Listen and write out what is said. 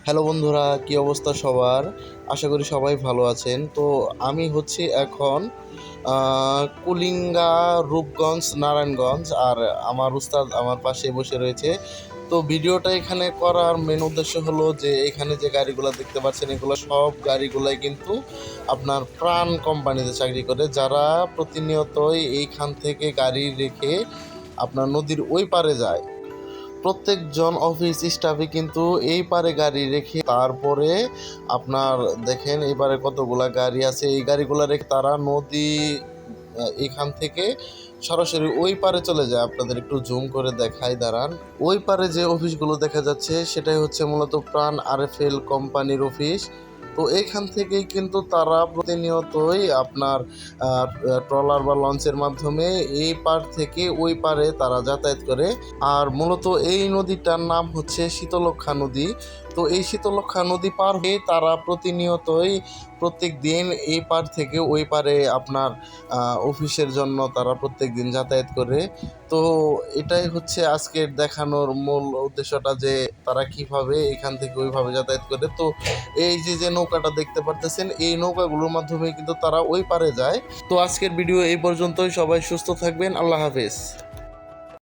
Hello বন্ধুরা, কি অবস্থা সবার? আশা করি সবাই ভালো আছেন। তো আমি হচ্ছি এখন কুলিঙ্গা, রূপগঞ্জ, নারায়ণগঞ্জ। আর আমার উস্তাদ আমার পাশে বসে রয়েছে। তো ভিডিওটা এখানে করার মেন উদ্দেশ্য হলো যে এখানে যে গাড়িগুলো দেখতে পাচ্ছেন এগুলো সব গাড়িগুলাই কিন্তু আপনার প্রাণ কোম্পানিতে চাকরি করে, যারা প্রতিনিয়তই এইখান থেকে গাড়ি রেখে আপনার নদীর ওই পারে যায়। প্রত্যেকজন অফিস স্টাফে কিন্তু এই পারে গাড়ি রেখে তারপরে আপনার দেখেন এই পারে কতগুলা গাড়ি আছে, এই গাড়িগুলো রেখে তারা নদী এখান থেকে সরাসরি ওই পারে চলে যায়। আপনাদের একটু জুম করে দেখাই, দাঁড়ান। ওই পারে যে অফিসগুলো দেখা যাচ্ছে সেটাই হচ্ছে মূলত প্রাণ আরএফএল কোম্পানির অফিস। তো এইখান থেকেই কিন্তু তারা প্রতিনিয়তই আপনার ট্রলার বা লঞ্চের মাধ্যমে এই পার থেকে ওই পারে তারা যাতায়াত করে। আর মূলত এই নদীটার নাম হচ্ছে শীতলক্ষ্যা নদী। তো এই শীতলক্ষ্যা নদী পার হয়ে তারা প্রতিনিয়তই প্রত্যেক দিন এই পার থেকে ওই পারে আপনার অফিসের জন্য তারা প্রত্যেক দিন যাতায়াত করে। তো এটাই হচ্ছে আজকের দেখানোর মূল উদ্দেশ্যটা, যে তারা কিভাবে এখান থেকে ওইভাবে যাতায়াত করে। তো এই যে যে নৌকাটা দেখতে পারতেছেন, এই নৌকাগুলোর মাধ্যমে কিন্তু তারা ওই পারে যায়। তো আজকের ভিডিও এই পর্যন্তই। সবাই সুস্থ থাকবেন। আল্লাহ হাফেজ।